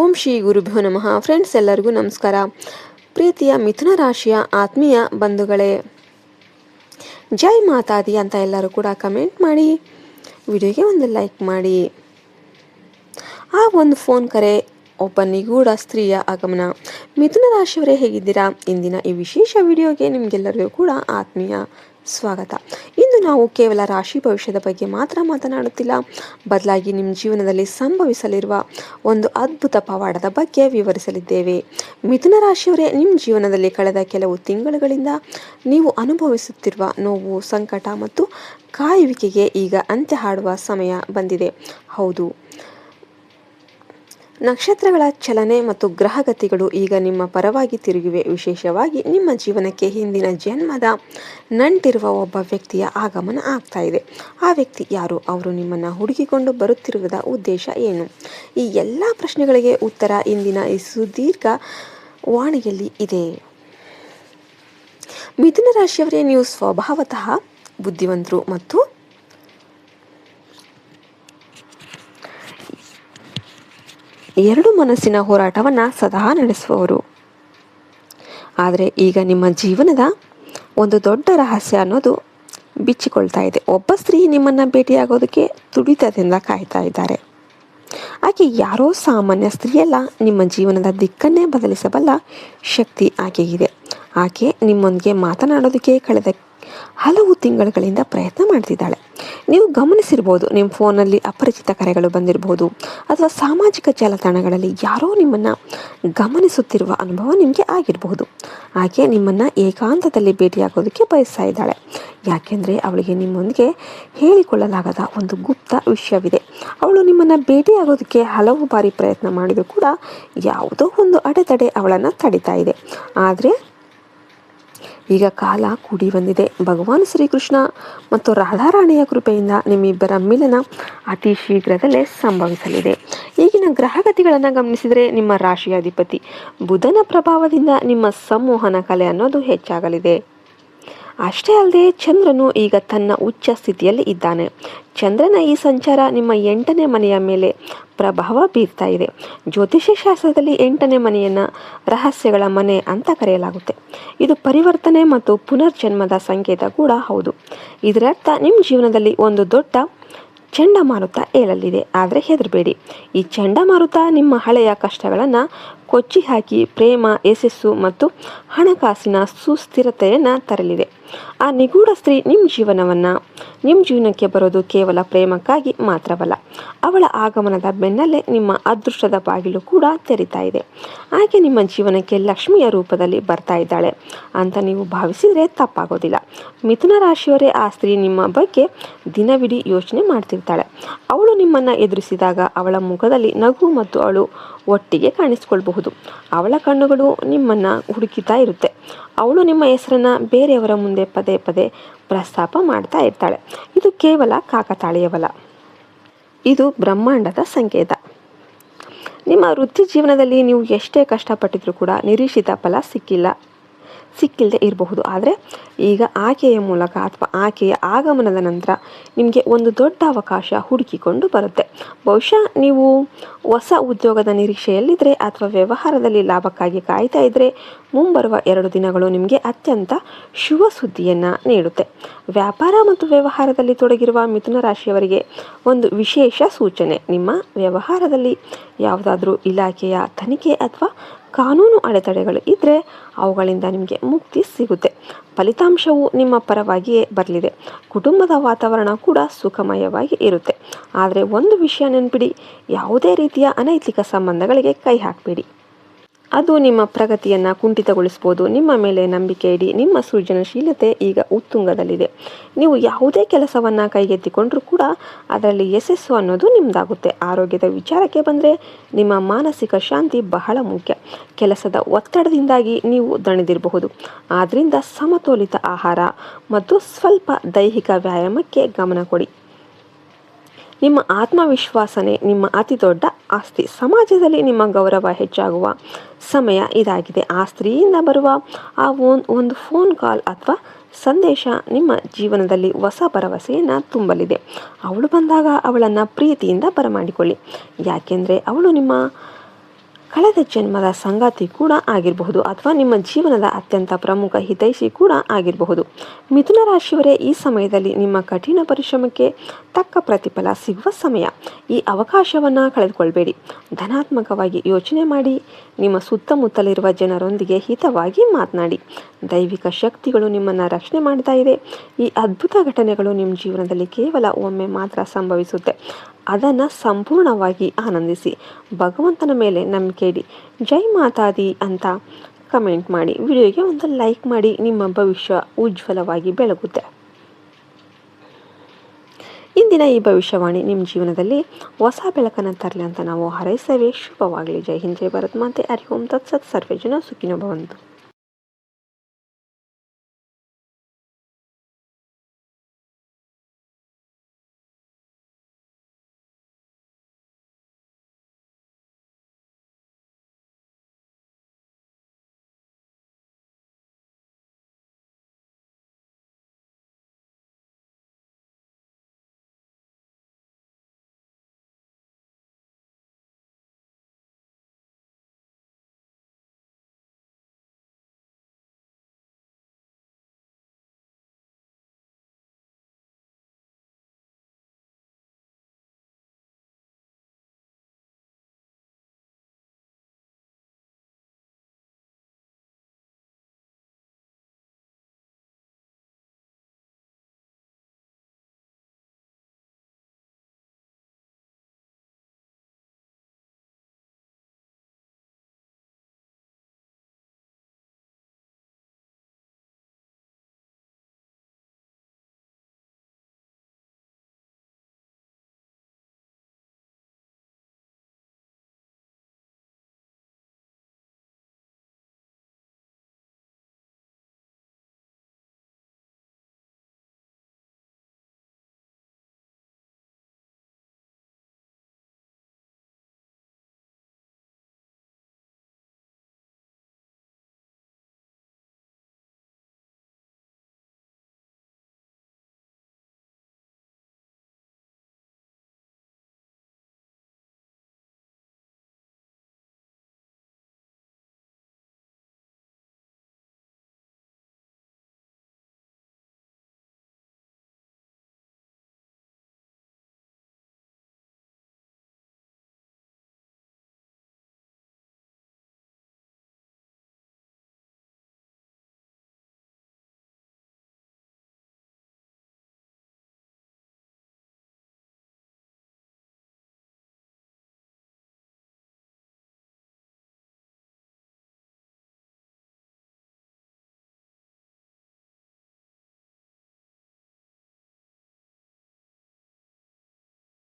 ಓಂ ಶ್ರೀ ಗುರುಭ್ಯೋ ನಮಃ. ಫ್ರೆಂಡ್ಸ್, ಎಲ್ಲರಿಗೂ ನಮಸ್ಕಾರ. ಪ್ರೀತಿಯ ಮಿಥುನ ರಾಶಿಯ ಆತ್ಮೀಯ ಬಂಧುಗಳೇ, ಜೈ ಮಾತಾದಿ ಅಂತ ಎಲ್ಲರೂ ಕೂಡ ಕಮೆಂಟ್ ಮಾಡಿ, ವಿಡಿಯೋಗೆ ಒಂದು ಲೈಕ್ ಮಾಡಿ. ಆ ಒಂದು ಫೋನ್ ಕರೆ ಒಬ್ಬ ನಿಗೂಢ ಸ್ತ್ರೀಯ ಆಗಮನ. ಮಿಥುನ ರಾಶಿಯವರೇ, ಹೇಗಿದ್ದೀರಾ? ಇಂದಿನ ಈ ವಿಶೇಷ ವಿಡಿಯೋಗೆ ನಿಮಗೆಲ್ಲರಿಗೂ ಕೂಡ ಆತ್ಮೀಯ ಸ್ವಾಗತ. ಇಂದು ನಾವು ಕೇವಲ ರಾಶಿ ಭವಿಷ್ಯದ ಬಗ್ಗೆ ಮಾತ್ರ ಮಾತನಾಡುತ್ತಿಲ್ಲ, ಬದಲಾಗಿ ನಿಮ್ಮ ಜೀವನದಲ್ಲಿ ಸಂಭವಿಸಲಿರುವ ಒಂದು ಅದ್ಭುತ ಪವಾಡದ ಬಗ್ಗೆ ವಿವರಿಸಲಿದ್ದೇವೆ. ಮಿಥುನ ರಾಶಿಯವರೇ, ನಿಮ್ಮ ಜೀವನದಲ್ಲಿ ಕಳೆದ ಕೆಲವು ತಿಂಗಳುಗಳಿಂದ ನೀವು ಅನುಭವಿಸುತ್ತಿರುವ ನೋವು, ಸಂಕಟ ಮತ್ತು ಕಾಯುವಿಕೆಗೆ ಈಗ ಅಂತ್ಯ ಹಾಡುವ ಸಮಯ ಬಂದಿದೆ. ಹೌದು, ನಕ್ಷತ್ರಗಳ ಚಲನೆ ಮತ್ತು ಗ್ರಹಗತಿಗಳು ಈಗ ನಿಮ್ಮ ಪರವಾಗಿ ತಿರುಗಿವೆ. ವಿಶೇಷವಾಗಿ ನಿಮ್ಮ ಜೀವನಕ್ಕೆ ಹಿಂದಿನ ಜನ್ಮದ ನಂಟಿರುವ ಒಬ್ಬ ವ್ಯಕ್ತಿಯ ಆಗಮನ ಆಗ್ತಾ ಇದೆ. ಆ ವ್ಯಕ್ತಿ ಯಾರು? ಅವರು ನಿಮ್ಮನ್ನು ಹುಡುಕಿಕೊಂಡು ಬರುತ್ತಿರುವುದ ಉದ್ದೇಶ ಏನು? ಈ ಎಲ್ಲ ಪ್ರಶ್ನೆಗಳಿಗೆ ಉತ್ತರ ಇಂದಿನ ಈ ಸುದೀರ್ಘ ವಾಣಿಯಲ್ಲಿ ಇದೆ. ಮಿಥುನ ರಾಶಿಯವರೇ, ನೀವು ಸ್ವಭಾವತಃ ಬುದ್ಧಿವಂತರು ಮತ್ತು ಎರಡು ಮನಸ್ಸಿನ ಹೋರಾಟವನ್ನು ಸದಾ ನಡೆಸುವವರು. ಆದರೆ ಈಗ ನಿಮ್ಮ ಜೀವನದ ಒಂದು ದೊಡ್ಡ ರಹಸ್ಯ ಅನ್ನೋದು ಬಿಚ್ಚಿಕೊಳ್ತಾ ಇದೆ. ಒಬ್ಬ ಸ್ತ್ರೀ ನಿಮ್ಮನ್ನು ಭೇಟಿಯಾಗೋದಕ್ಕೆ ತುಡಿತದಿಂದ ಕಾಯ್ತಾ ಇದ್ದಾರೆ. ಆಕೆ ಯಾರೋ ಸಾಮಾನ್ಯ ಸ್ತ್ರೀಯಲ್ಲ, ನಿಮ್ಮ ಜೀವನದ ದಿಕ್ಕನ್ನೇ ಬದಲಿಸಬಲ್ಲ ಶಕ್ತಿ ಆಕೆಗಿದೆ. ಆಕೆ ನಿಮ್ಮೊಂದಿಗೆ ಮಾತನಾಡೋದಕ್ಕೆ ಕಳೆದ ಹಲವು ತಿಂಗಳುಗಳಿಂದ ಪ್ರಯತ್ನ ಮಾಡ್ತಿದ್ದಾಳೆ. ನೀವು ಗಮನಿಸಿರ್ಬೋದು, ನಿಮ್ಮ ಫೋನಲ್ಲಿ ಅಪರಿಚಿತ ಕರೆಗಳು ಬಂದಿರಬಹುದು, ಅಥವಾ ಸಾಮಾಜಿಕ ಜಾಲತಾಣಗಳಲ್ಲಿ ಯಾರೋ ನಿಮ್ಮನ್ನು ಗಮನಿಸುತ್ತಿರುವ ಅನುಭವ ನಿಮಗೆ ಆಗಿರಬಹುದು. ಆಕೆ ನಿಮ್ಮನ್ನು ಏಕಾಂತದಲ್ಲಿ ಭೇಟಿಯಾಗೋದಕ್ಕೆ ಬಯಸ್ತಾ ಇದ್ದಾಳೆ. ಯಾಕೆಂದರೆ ಅವಳಿಗೆ ನಿಮ್ಮೊಂದಿಗೆ ಹೇಳಿಕೊಳ್ಳಲಾಗದ ಒಂದು ಗುಪ್ತ ವಿಷಯವಿದೆ. ಅವಳು ನಿಮ್ಮನ್ನು ಭೇಟಿಯಾಗೋದಕ್ಕೆ ಹಲವು ಬಾರಿ ಪ್ರಯತ್ನ ಮಾಡಿದರೂ ಕೂಡ ಯಾವುದೋ ಒಂದು ಅಡೆತಡೆ ಅವಳನ್ನು ತಡಿತಾ ಇದೆ. ಆದರೆ ಈಗ ಕಾಲ ಕೂಡಿ ಬಂದಿದೆ. ಭಗವಾನ್ ಶ್ರೀಕೃಷ್ಣ ಮತ್ತು ರಾಧಾರಾಣಿಯ ಕೃಪೆಯಿಂದ ನಿಮ್ಮಿಬ್ಬರ ಮಿಲನ ಅತಿ ಶೀಘ್ರದಲ್ಲೇ ಸಂಭವಿಸಲಿದೆ. ಈಗಿನ ಗ್ರಹಗತಿಗಳನ್ನು ಗಮನಿಸಿದರೆ, ನಿಮ್ಮ ರಾಶಿಯ ಅಧಿಪತಿ ಬುಧನ ಪ್ರಭಾವದಿಂದ ನಿಮ್ಮ ಸಂಮೋಹನ ಕಲೆ ಅನ್ನೋದು ಹೆಚ್ಚಾಗಲಿದೆ. ಅಷ್ಟೇ ಅಲ್ಲದೆ ಚಂದ್ರನು ಈಗ ತನ್ನ ಉಚ್ಚ ಸ್ಥಿತಿಯಲ್ಲಿ ಇದ್ದಾನೆ. ಚಂದ್ರನ ಈ ಸಂಚಾರ ನಿಮ್ಮ 8ನೇ ಮನೆಯ ಮೇಲೆ ಪ್ರಭಾವ ಬೀರ್ತಾ ಇದೆ. ಜ್ಯೋತಿಷ್ಯ ಶಾಸ್ತ್ರದಲ್ಲಿ 8ನೇ ಮನೆಯನ್ನು ರಹಸ್ಯಗಳ ಮನೆ ಅಂತ ಕರೆಯಲಾಗುತ್ತೆ. ಇದು ಪರಿವರ್ತನೆ ಮತ್ತು ಪುನರ್ಜನ್ಮದ ಸಂಕೇತ ಕೂಡ ಹೌದು. ಇದರರ್ಥ ನಿಮ್ಮ ಜೀವನದಲ್ಲಿ ಒಂದು ದೊಡ್ಡ ಚಂಡಮಾರುತ ಏಳಲಿದೆ. ಆದರೆ ಹೆದರಬೇಡಿ, ಈ ಚಂಡಮಾರುತ ನಿಮ್ಮ ಹಳೆಯ ಕಷ್ಟಗಳನ್ನು ಕೊಚ್ಚಿ ಹಾಕಿ ಪ್ರೇಮ, ಯಶಸ್ಸು ಮತ್ತು ಹಣಕಾಸಿನ ಸುಸ್ಥಿರತೆಯನ್ನು ತರಲಿದೆ. ಆ ನಿಗೂಢ ಸ್ತ್ರೀ ನಿಮ್ಮ ಜೀವನಕ್ಕೆ ಬರೋದು ಕೇವಲ ಪ್ರೇಮಕ್ಕಾಗಿ ಮಾತ್ರವಲ್ಲ, ಅವಳ ಆಗಮನದ ಬೆನ್ನಲ್ಲೇ ನಿಮ್ಮ ಅದೃಷ್ಟದ ಬಾಗಿಲು ಕೂಡ ತೆರೀತಾ ಇದೆ. ಆಕೆ ನಿಮ್ಮ ಜೀವನಕ್ಕೆ ಲಕ್ಷ್ಮಿಯ ರೂಪದಲ್ಲಿ ಬರ್ತಾ ಇದ್ದಾಳೆ ಅಂತ ನೀವು ಭಾವಿಸಿದರೆ ತಪ್ಪಾಗೋದಿಲ್ಲ. ಮಿಥುನ ರಾಶಿಯವರೇ, ಆ ಸ್ತ್ರೀ ನಿಮ್ಮ ಬಗ್ಗೆ ದಿನವಿಡೀ ಯೋಚನೆ ಮಾಡ್ತಿರ್ತಾಳೆ. ಅವಳು ನಿಮ್ಮನ್ನು ಎದುರಿಸಿದಾಗ ಅವಳ ಮುಖದಲ್ಲಿ ನಗು ಮತ್ತು ಅವಳು ಒಟ್ಟಿಗೆ ಕಾಣಿಸ್ಕೊಳ್ಬಹುದು. ಅವಳ ಕಣ್ಣುಗಳು ನಿಮ್ಮನ್ನು ಹುಡುಕಿತಾ ಇರುತ್ತೆ. ಅವಳು ನಿಮ್ಮ ಹೆಸರನ್ನು ಬೇರೆಯವರ ಮುಂದೆ ಪದೇ ಪದೇ ಪ್ರಸ್ತಾಪ ಮಾಡ್ತಾ ಇರ್ತಾಳೆ. ಇದು ಕೇವಲ ಕಾಕತಾಳೀಯವಲ್ಲ, ಇದು ಬ್ರಹ್ಮಾಂಡದ ಸಂಕೇತ. ನಿಮ್ಮ ವೃತ್ತಿ ಜೀವನದಲ್ಲಿ ನೀವು ಎಷ್ಟೇ ಕಷ್ಟಪಟ್ಟಿದ್ರೂ ಕೂಡ ನಿರೀಕ್ಷಿತ ಫಲ ಸಿಕ್ಕಿಲ್ಲದೆ ಇರಬಹುದು. ಆದರೆ ಈಗ ಆಕೆಯ ಮೂಲಕ ಅಥವಾ ಆಕೆಯ ಆಗಮನದ ನಂತರ ನಿಮಗೆ ಒಂದು ದೊಡ್ಡ ಅವಕಾಶ ಹುಡುಕಿಕೊಂಡು ಬರುತ್ತೆ. ಬಹುಶಃ ನೀವು ಹೊಸ ಉದ್ಯೋಗದ ನಿರೀಕ್ಷೆಯಲ್ಲಿದ್ದರೆ ಅಥವಾ ವ್ಯವಹಾರದಲ್ಲಿ ಲಾಭಕ್ಕಾಗಿ ಕಾಯ್ತಾ ಇದ್ದರೆ, ಮುಂಬರುವ 2 ದಿನಗಳು ನಿಮಗೆ ಅತ್ಯಂತ ಶುಭ ಸುದ್ದಿಯನ್ನು ನೀಡುತ್ತೆ. ವ್ಯಾಪಾರ ಮತ್ತು ವ್ಯವಹಾರದಲ್ಲಿ ತೊಡಗಿರುವ ಮಿಥುನ ರಾಶಿಯವರಿಗೆ ಒಂದು ವಿಶೇಷ ಸೂಚನೆ. ನಿಮ್ಮ ವ್ಯವಹಾರದಲ್ಲಿ ಯಾವುದಾದ್ರೂ ಇಲಾಖೆಯ ತನಿಖೆ ಅಥವಾ ಕಾನೂನು ಅಡೆತಡೆಗಳು ಇದ್ದರೆ ಅವುಗಳಿಂದ ನಿಮಗೆ ಮುಕ್ತಿ ಸಿಗುತ್ತೆ. ಫಲಿತಾಂಶವು ನಿಮ್ಮ ಪರವಾಗಿಯೇ ಬರಲಿದೆ. ಕುಟುಂಬದ ವಾತಾವರಣ ಕೂಡ ಸುಖಮಯವಾಗಿ ಇರುತ್ತೆ. ಆದರೆ ಒಂದು ವಿಷಯ ನೆನಪಿಡಿ, ಯಾವುದೇ ರೀತಿಯ ಅನೈತಿಕ ಸಂಬಂಧಗಳಿಗೆ ಕೈ ಹಾಕಬೇಡಿ. ಅದು ನಿಮ್ಮ ಪ್ರಗತಿಯನ್ನು ಕುಂಠಿತಗೊಳಿಸ್ಬೋದು. ನಿಮ್ಮ ಮೇಲೆ ನಂಬಿಕೆ ಇಡಿ. ನಿಮ್ಮ ಸೃಜನಶೀಲತೆ ಈಗ ಉತ್ತುಂಗದಲ್ಲಿದೆ. ನೀವು ಯಾವುದೇ ಕೆಲಸವನ್ನು ಕೈಗೆತ್ತಿಕೊಂಡ್ರೂ ಕೂಡ ಅದರಲ್ಲಿ ಯಶಸ್ಸು ಅನ್ನೋದು ನಿಮ್ಮದಾಗುತ್ತೆ. ಆರೋಗ್ಯದ ವಿಚಾರಕ್ಕೆ ಬಂದರೆ, ನಿಮ್ಮ ಮಾನಸಿಕ ಶಾಂತಿ ಬಹಳ ಮುಖ್ಯ. ಕೆಲಸದ ಒತ್ತಡದಿಂದಾಗಿ ನೀವು ದಣಿದಿರಬಹುದು. ಆದ್ದರಿಂದ ಸಮತೋಲಿತ ಆಹಾರ ಮತ್ತು ಸ್ವಲ್ಪ ದೈಹಿಕ ವ್ಯಾಯಾಮಕ್ಕೆ ಗಮನ ಕೊಡಿ. ನಿಮ್ಮ ಆತ್ಮವಿಶ್ವಾಸನೇ ನಿಮ್ಮ ಅತಿ ದೊಡ್ಡ ಆಸ್ತಿ. ಸಮಾಜದಲ್ಲಿ ನಿಮ್ಮ ಗೌರವ ಹೆಚ್ಚಾಗುವ ಸಮಯ ಇದಾಗಿದೆ. ಆ ಸ್ತ್ರೀಯಿಂದ ಬರುವ ಆ ಒಂದು ಫೋನ್ ಕಾಲ್ ಅಥವಾ ಸಂದೇಶ ನಿಮ್ಮ ಜೀವನದಲ್ಲಿ ಹೊಸ ಭರವಸೆಯನ್ನು ತುಂಬಲಿದೆ. ಅವಳು ಬಂದಾಗ ಅವಳನ್ನು ಪ್ರೀತಿಯಿಂದ ಬರಮಾಡಿಕೊಳ್ಳಿ. ಯಾಕೆಂದರೆ ಅವಳು ನಿಮ್ಮ ಕಳೆದ ಜನ್ಮದ ಸಂಗಾತಿ ಕೂಡ ಆಗಿರಬಹುದು ಅಥವಾ ನಿಮ್ಮ ಜೀವನದ ಅತ್ಯಂತ ಪ್ರಮುಖ ಹಿತೈಷಿ ಕೂಡ ಆಗಿರಬಹುದು. ಮಿಥುನ ರಾಶಿಯವರೇ, ಈ ಸಮಯದಲ್ಲಿ ನಿಮ್ಮ ಕಠಿಣ ಪರಿಶ್ರಮಕ್ಕೆ ತಕ್ಕ ಪ್ರತಿಫಲ ಸಿಗುವ ಸಮಯ. ಈ ಅವಕಾಶವನ್ನು ಕಳೆದುಕೊಳ್ಬೇಡಿ. ಧನಾತ್ಮಕವಾಗಿ ಯೋಚನೆ ಮಾಡಿ. ನಿಮ್ಮ ಸುತ್ತಮುತ್ತಲಿರುವ ಜನರೊಂದಿಗೆ ಹಿತವಾಗಿ ಮಾತನಾಡಿ. ದೈವಿಕ ಶಕ್ತಿಗಳು ನಿಮ್ಮನ್ನು ರಕ್ಷಣೆ ಮಾಡ್ತಾ ಇದೆ. ಈ ಅದ್ಭುತ ಘಟನೆಗಳು ನಿಮ್ಮ ಜೀವನದಲ್ಲಿ ಕೇವಲ ಒಮ್ಮೆ ಮಾತ್ರ ಸಂಭವಿಸುತ್ತೆ. ಅದನ್ನು ಸಂಪೂರ್ಣವಾಗಿ ಆನಂದಿಸಿ. ಭಗವಂತನ ಮೇಲೆ ನಂಬಿಕೆ ಇಡಿ. ಜೈ ಮಾತಾದಿ ಅಂತ ಕಮೆಂಟ್ ಮಾಡಿ. ವಿಡಿಯೋಗೆ ಒಂದು ಲೈಕ್ ಮಾಡಿ. ನಿಮ್ಮ ಭವಿಷ್ಯ ಉಜ್ವಲವಾಗಿ ಬೆಳಗುತ್ತೆ. ಇಂದಿನ ಈ ಭವಿಷ್ಯವಾಣಿ ನಿಮ್ಮ ಜೀವನದಲ್ಲಿ ಹೊಸ ಬೆಳಕನ್ನು ತರಲಿ ಅಂತ ನಾವು ಹಾರೈಸ್ತೇವೆ. ಶುಭವಾಗಲಿ. ಜೈ ಹಿಂದ್, ಜೈ ಭಾರತ್ ಮಾತೆ. ಹರಿ ಓಂ ತತ್ಸತ್. ಸರ್ವೇ ಜನ ಸುಖಿನೋ ಭವಂತು.